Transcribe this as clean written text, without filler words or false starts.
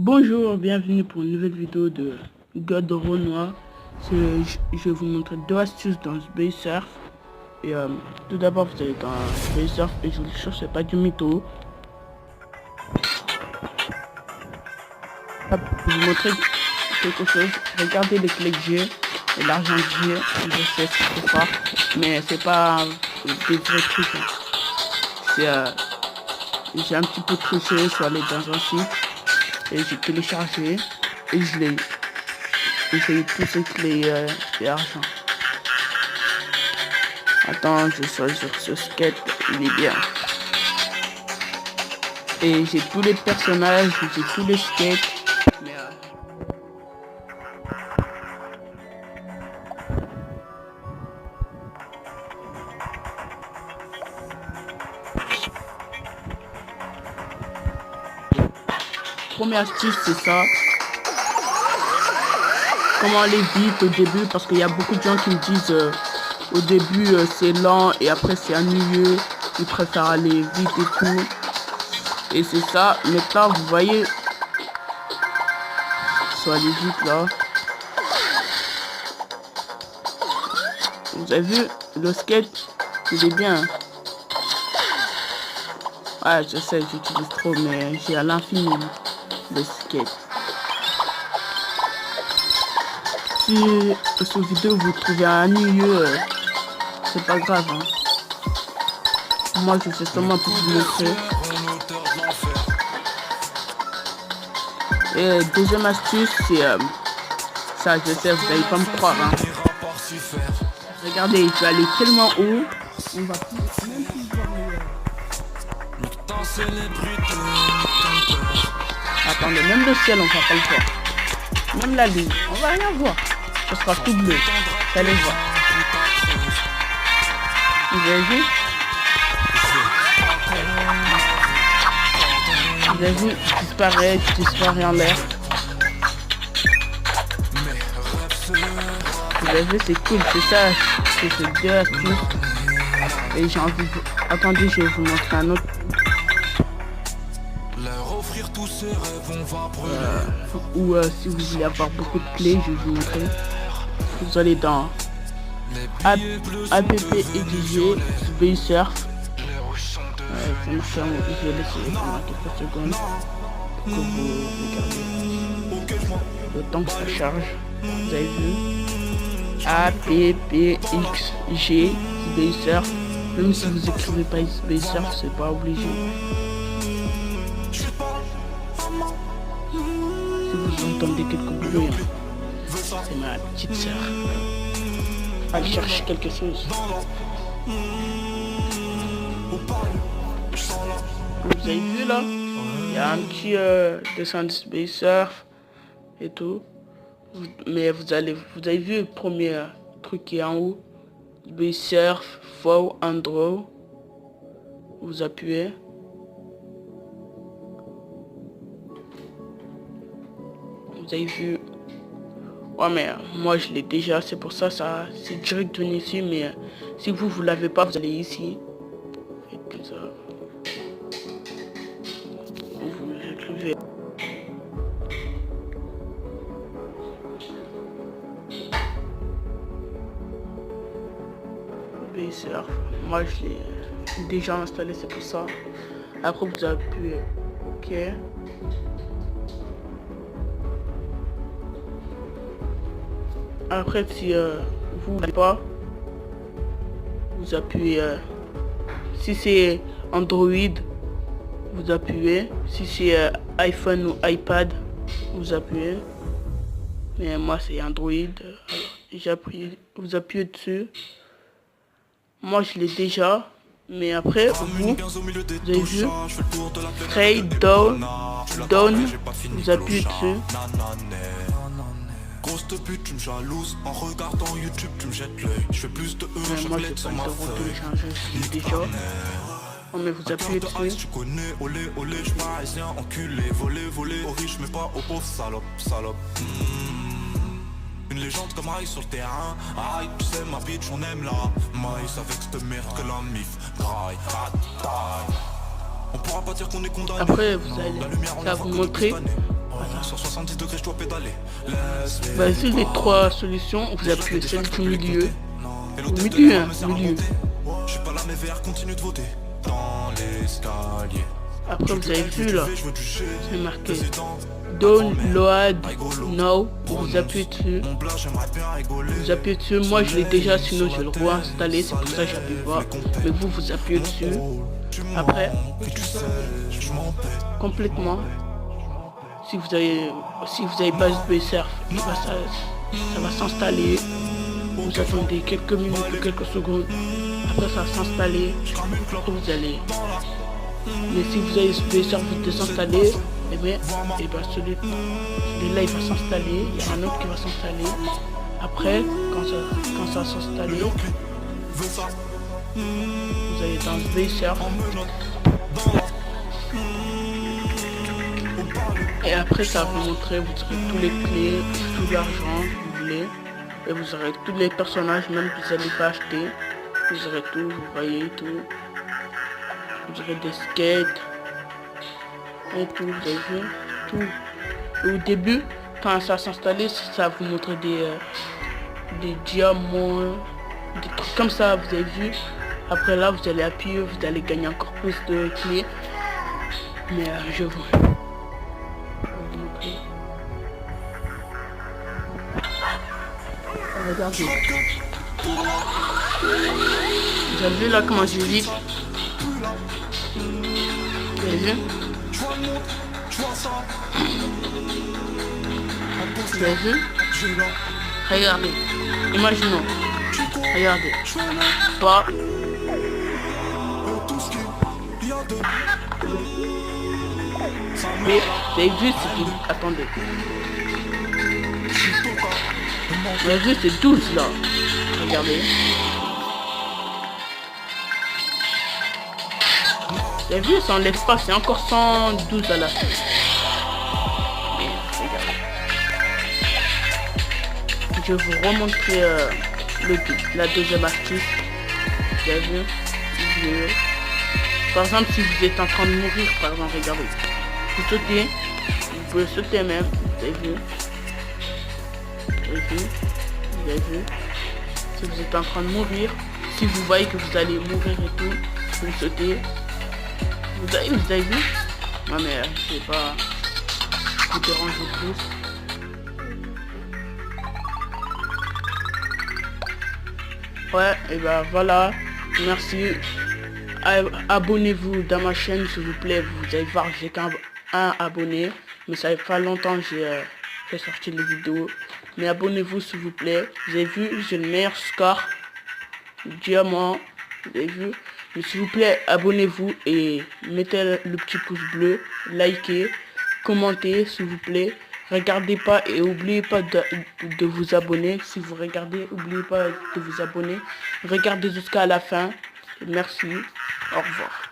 Bonjour, bienvenue pour une nouvelle vidéo de God of War. Je vais vous montrer deux astuces dans Subway Surf. Et tout d'abord, vous allez dans Subway Surf et je vous le jure, c'est pas du mytho. Hop, je vais vous montrer quelque chose. Regardez les clés que j'ai et l'argent que j'ai. Je sais, c'est trop fort, mais c'est pas des vrais trucs. C'est j'ai un petit peu triché, je suis allé dans un site et j'ai téléchargé et je l'ai. J'ai tous ces clés et argent. Attends, je suis sur ce skate, il est bien. Et j'ai tous les personnages, j'ai tous les skates. Mais première astuce, c'est ça. Comment aller vite au début, parce qu'il y a beaucoup de gens qui me disent au début c'est lent et après c'est ennuyeux, ils préfèrent aller vite et tout. Et c'est ça. Maintenant vous voyez, soit aller vite là. Vous avez vu le skate, il est bien. Ouais, je sais, j'utilise trop, mais j'ai à l'infini le skate. Si cette vidéo vous trouvez ennuyeux, c'est pas grave. Hein. Moi je fais seulement pour vous montrer. Et deuxième astuce, c'est ça, je sais, vous n'allez pas me croire. Hein. Regardez, je vais aller tellement haut, on va même plus voir Attendez, même le ciel, on va pas le voir. Même la lune, on va rien voir. Ce sera tout bleu. Vous allez voir. Vous avez vu? Vous avez vu, je disparais en l'air. Vous avez vu, c'est cool, c'est ça, c'est ces deux astuces. Et j'ai envie de... Attendez, je vais vous montrer un autre. Ou si vous voulez avoir beaucoup de clés, je vais vous montrer. Vous allez dans app exigé, Subway Surf. Je vais laisser pendant quelques secondes pour que vous regardiez le temps que ça charge. Vous avez vu APPXG Subway Surf. Même si vous écrivez pas Subway Surf, c'est pas obligé. Si vous entendez quelques bruits, c'est ma petite sœur. Elle cherche quelque chose. Vous avez vu là, il y a un petit dessin de Subway Surf et tout. Mais vous avez vu le premier truc qui est en haut. Subway Surf, Fall and Draw. Vous appuyez. Vous avez vu. Ouais, mais moi je l'ai déjà, c'est pour ça, c'est direct de venir ici. Mais si vous l'avez pas, vous allez ici. Faites comme ça. Vous écrivez. Subway Surf. Moi je l'ai déjà installé, c'est pour ça. Après vous appuyez OK. Après si vous voulez pas, vous appuyez. Si c'est Android, vous appuyez. Si c'est iPhone ou iPad, vous appuyez. Mais moi c'est Android. J'appuie, vous appuyez dessus. Moi je l'ai déjà. Mais après vous avez vu Stray down, vous appuyez dessus. Grosse de pute, tu me jalouses en regardant YouTube, tu me jettes l'œil. Je fais plus de moi j'ai pas de télécharger, je l'ai déjà. Oh mais vous appuyez dessus. Tu connais, olé, olé, je parisien, enculé, volé, volé, aux riches mais pas aux pauvres, salope, salope. Une légende comme Aïe sur le terrain. Aïe, tu sais ma bitch, on aime la maïs avec cette merde que la mif graille, taille. On pourra pas dire qu'on est condamné. Après vous allez, ça va vous montrer Sur 70 degrés, je dois pédaler. Vas-y, les trois solutions, vous appuyez celle du milieu. Milieu, hein, milieu. Je suis pas là, mais VR continue de voter. Dans l'escalier. Après, vous avez vu là, c'est marqué Don't load now. Vous appuyez dessus. Vous appuyez dessus. Moi, je l'ai déjà, sinon je vais le réinstaller. C'est pour ça que j'appuie pas. Mais vous appuyez dessus. Après, complètement. Si vous avez base BSerf, ça va s'installer. Vous attendez quelques minutes ou quelques secondes. Après, ça va s'installer. Après, vous allez. Mais si vous avez BSerf désinstallé, et bien celui-là il va s'installer. Il y a un autre qui va s'installer. Après, quand ça va s'installer, vous allez dans BSerf. Et après ça va vous montrer, vous aurez tous les clés, tout l'argent que vous voulez. Et vous aurez tous les personnages, même que vous n'allez pas acheter. Vous aurez tout, vous voyez tout. Vous aurez des skates. Et tout, vous avez vu tout. Et au début, quand ça va s'installer, ça va vous montrer des diamants, des trucs comme ça, vous avez vu. Après là, vous allez appuyer, vous allez gagner encore plus de clés. Mais je vous montrer. Regardez. Vous avez vu là comment je vis? Vous avez vu? Vous avez vu? Regardez. Imaginons. Regardez. Pas. Mais vous avez vu, c'est qui? Attendez. Vous avez vu, c'est 12 là. Regardez. Vous avez vu, ça enlève pas, c'est encore 112 à la fin. Mais regardez. Je vais vous remontrer la deuxième astuce. Vous avez vu? Par exemple, si vous êtes en train de mourir, par exemple, regardez. Vous sautez, vous pouvez sauter même. Vous avez vu? Vous avez vu? Vous avez vu? Si vous êtes en train de mourir, si vous voyez que vous allez mourir et tout, vous sautez. Vous avez vu? Non mais je sais pas. Vous dérange le plus. Ouais, et ben voilà. Merci. Abonnez-vous dans ma chaîne s'il vous plaît. Vous allez voir, j'ai qu'un abonné. Mais ça fait pas longtemps que j'ai sorti les vidéos. Mais abonnez-vous s'il vous plaît. Vous avez vu, j'ai le meilleur score. Diamant. Vous avez vu? Mais s'il vous plaît, abonnez-vous et mettez le petit pouce bleu. Likez. Commentez s'il vous plaît. Regardez pas et oubliez pas de vous abonner. Si vous regardez, oubliez pas de vous abonner. Regardez jusqu'à la fin. Merci. Au revoir.